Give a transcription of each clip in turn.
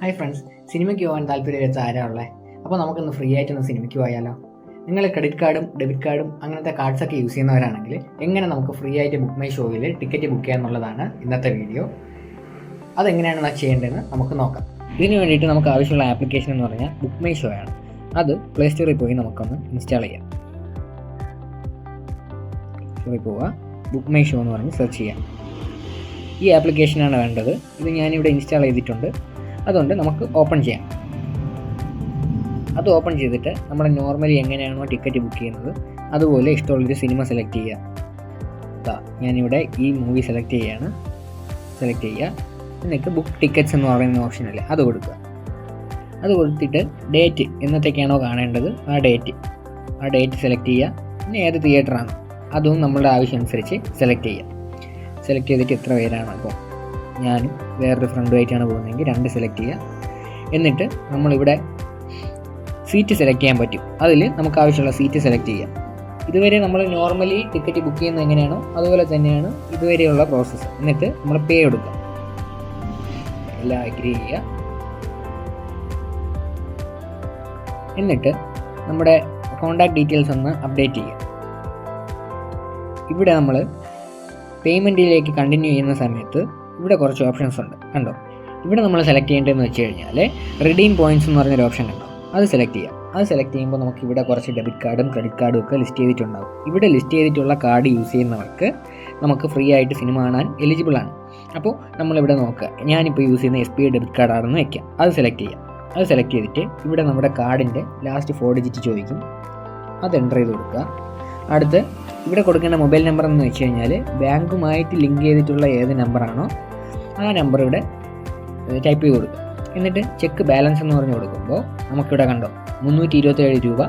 Hi friends, സിനിമയ്ക്ക് പോകാൻ താല്പര്യമില്ലാത്ത ആരാ ഉള്ളത്? അപ്പോൾ നമുക്കൊന്ന് ഫ്രീ ആയിട്ടൊന്ന് സിനിമയ്ക്ക് പോയാലോ? നിങ്ങൾ ക്രെഡിറ്റ് കാർഡും ഡെബിറ്റ് കാർഡും അങ്ങനത്തെ കാർഡ്സൊക്കെ യൂസ് ചെയ്യുന്നവരാണെങ്കിൽ എങ്ങനെ നമുക്ക് ഫ്രീ ആയിട്ട് ബുക്ക് മൈ ഷോയിൽ ടിക്കറ്റ് ബുക്ക് ചെയ്യാമെന്നുള്ളതാണ് ഇന്നത്തെ വീഡിയോ. അതെങ്ങനെയാണ് ചെയ്യേണ്ടതെന്ന് നമുക്ക് നോക്കാം. ഇതിന് വേണ്ടിയിട്ട് നമുക്ക് ആവശ്യമുള്ള ആപ്ലിക്കേഷൻ എന്ന് പറഞ്ഞാൽ ബുക്ക് മൈ ഷോ ആണ്. അത് പ്ലേ സ്റ്റോറിൽ പോയി നമുക്കൊന്ന് ഇൻസ്റ്റാൾ ചെയ്യാം. സ്റ്റോറിൽ പോവുക, ബുക്ക് മൈ ഷോ എന്ന് പറഞ്ഞ് സെർച്ച് ചെയ്യാം. ഈ ആപ്ലിക്കേഷനാണ് വേണ്ടത്. ഇത് ഞാനിവിടെ ഇൻസ്റ്റാൾ ചെയ്തിട്ടുണ്ട്. അതുകൊണ്ട് നമുക്ക് ഓപ്പൺ ചെയ്യാം. അത് ഓപ്പൺ ചെയ്തിട്ട് നമ്മൾ നോർമലി എങ്ങനെയാണോ ടിക്കറ്റ് ബുക്ക് ചെയ്യുന്നത് അതുപോലെ ഇഷ്ടമുള്ളൊരു സിനിമ സെലക്ട് ചെയ്യുക. ഞാനിവിടെ ഈ മൂവി സെലക്ട് ചെയ്യുക. എന്നിട്ട് ബുക്ക് ടിക്കറ്റ്സ് എന്ന് പറയുന്ന ഓപ്ഷനല്ലേ അത് കൊടുക്കുക. അത് കൊടുത്തിട്ട് ഡേറ്റ് എന്നത്തേക്കാണോ കാണേണ്ടത് ആ ഡേറ്റ് സെലക്ട് ചെയ്യുക. പിന്നെ ഏത് തിയേറ്ററാണോ അതും നമ്മളുടെ ആവശ്യം അനുസരിച്ച് സെലക്ട് ചെയ്തിട്ട് എത്ര പേരാണ്, അപ്പോൾ ഞാനും വേറൊരു ഫ്രണ്ടുമായിട്ടാണ് പോകുന്നതെങ്കിൽ 2 സെലക്ട് ചെയ്യുക. എന്നിട്ട് നമ്മളിവിടെ സീറ്റ് സെലക്ട് ചെയ്യാൻ പറ്റും. അതിൽ നമുക്ക് ആവശ്യമുള്ള സീറ്റ് സെലക്ട് ചെയ്യാം. ഇതുവരെ നമ്മൾ നോർമലി ടിക്കറ്റ് ബുക്ക് ചെയ്യുന്നത് എങ്ങനെയാണോ അതുപോലെ തന്നെയാണ് ഇതുവരെയുള്ള പ്രോസസ്സ്. എന്നിട്ട് നമ്മൾ പേ കൊടുക്കുക. എല്ലാം അഗ്രി ചെയ്യുക. എന്നിട്ട് നമ്മുടെ കോൺടാക്ട് ഡീറ്റെയിൽസ് ഒന്ന് അപ്ഡേറ്റ് ചെയ്യുക. ഇവിടെ നമ്മൾ പേയ്മെൻറ്റിലേക്ക് കണ്ടിന്യൂ ചെയ്യുന്ന സമയത്ത് ഇവിടെ കുറച്ച് ഓപ്ഷൻസ് ഉണ്ട്, കണ്ടോ? ഇവിടെ നമ്മൾ സെലക്ട് ചെയ്യേണ്ടതെന്ന് വെച്ച് കഴിഞ്ഞാൽ റിഡീം പോയിൻറ്റ്സ് എന്ന് പറഞ്ഞൊരു ഓപ്ഷൻ കണ്ടോ, അത് സെലക്ട് ചെയ്യാം. അത് സെലക്ട് ചെയ്യുമ്പോൾ നമുക്ക് ഇവിടെ കുറച്ച് ഡെബിറ്റ് കാർഡും ക്രെഡിറ്റ് കാർഡും ഒക്കെ ലിസ്റ്റ് ചെയ്തിട്ടുണ്ടാകും. ഇവിടെ ലിസ്റ്റ് ചെയ്തിട്ടുള്ള കാർഡ് യൂസ് ചെയ്യുന്നവർക്ക് നമുക്ക് ഫ്രീ ആയിട്ട് സിനിമ കാണാൻ എലിജിബിൾ ആണ്. അപ്പോൾ നമ്മളിവിടെ നോക്കുക, ഞാനിപ്പോൾ യൂസ് ചെയ്യുന്ന SBI ഡെബിറ്റ് കാർഡാണെന്ന് വയ്ക്കാം. അത് സെലക്ട് ചെയ്യാം. അത് സെലക്ട് ചെയ്തിട്ട് ഇവിടെ നമ്മുടെ കാർഡിൻ്റെ ലാസ്റ്റ് 4 ഡിജിറ്റ് ചോദിക്കും. അത് എൻ്റർ ചെയ്ത് കൊടുക്കുക. അടുത്ത് ഇവിടെ കൊടുക്കേണ്ട മൊബൈൽ നമ്പർ എന്ന് വെച്ച് കഴിഞ്ഞാൽ ബാങ്കുമായിട്ട് ലിങ്ക് ചെയ്തിട്ടുള്ള ഏത് നമ്പറാണോ ആ നമ്പർ ഇവിടെ ടൈപ്പ് ചെയ്ത് കൊടുക്കുക. എന്നിട്ട് ചെക്ക് ബാലൻസ് എന്ന് പറഞ്ഞ് കൊടുക്കുമ്പോൾ നമുക്കിവിടെ കണ്ടോ 327 രൂപ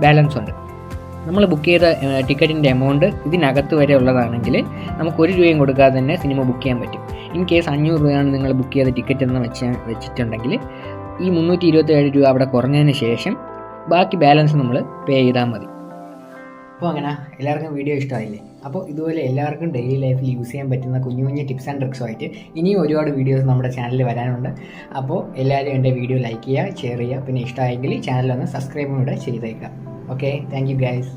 ബാലൻസ് ഉണ്ട്. നമ്മൾ ബുക്ക് ചെയ്ത ടിക്കറ്റിൻ്റെ എമൗണ്ട് ഇതിനകത്ത് വരെ ഉള്ളതാണെങ്കിൽ നമുക്ക് 1 രൂപയും കൊടുക്കാതെ തന്നെ സിനിമ ബുക്ക് ചെയ്യാൻ പറ്റും. ഇൻ കേസ് 500 രൂപയാണ് നിങ്ങൾ ബുക്ക് ചെയ്ത ടിക്കറ്റ് എന്ന് വെച്ചിട്ടുണ്ടെങ്കിൽ ഈ 327 രൂപ അവിടെ കുറഞ്ഞതിന് ശേഷം ബാക്കി ബാലൻസ് നമ്മൾ പേ ചെയ്താൽ മതി. അപ്പോൾ അങ്ങനെ എല്ലാവർക്കും വീഡിയോ ഇഷ്ടമായില്ലേ? അപ്പോൾ ഇതുപോലെ എല്ലാവർക്കും ഡെയിലി ലൈഫിൽ യൂസ് ചെയ്യാൻ പറ്റുന്ന കുഞ്ഞു കുഞ്ഞു ടിപ്സ് ആൻഡ് ട്രിക്സുമായിട്ട് ഇനിയും ഒരുപാട് വീഡിയോസ് നമ്മുടെ ചാനലിൽ വരാനുണ്ട്. അപ്പോൾ എല്ലാവരും എൻ്റെ വീഡിയോ ലൈക്ക് ചെയ്യുക, ഷെയർ ചെയ്യുക, പിന്നെ ഇഷ്ടമായെങ്കിൽ ചാനലൊന്ന് സബ്സ്ക്രൈബും കൂടെ ചെയ്തേക്കുക. Okay, thank you guys.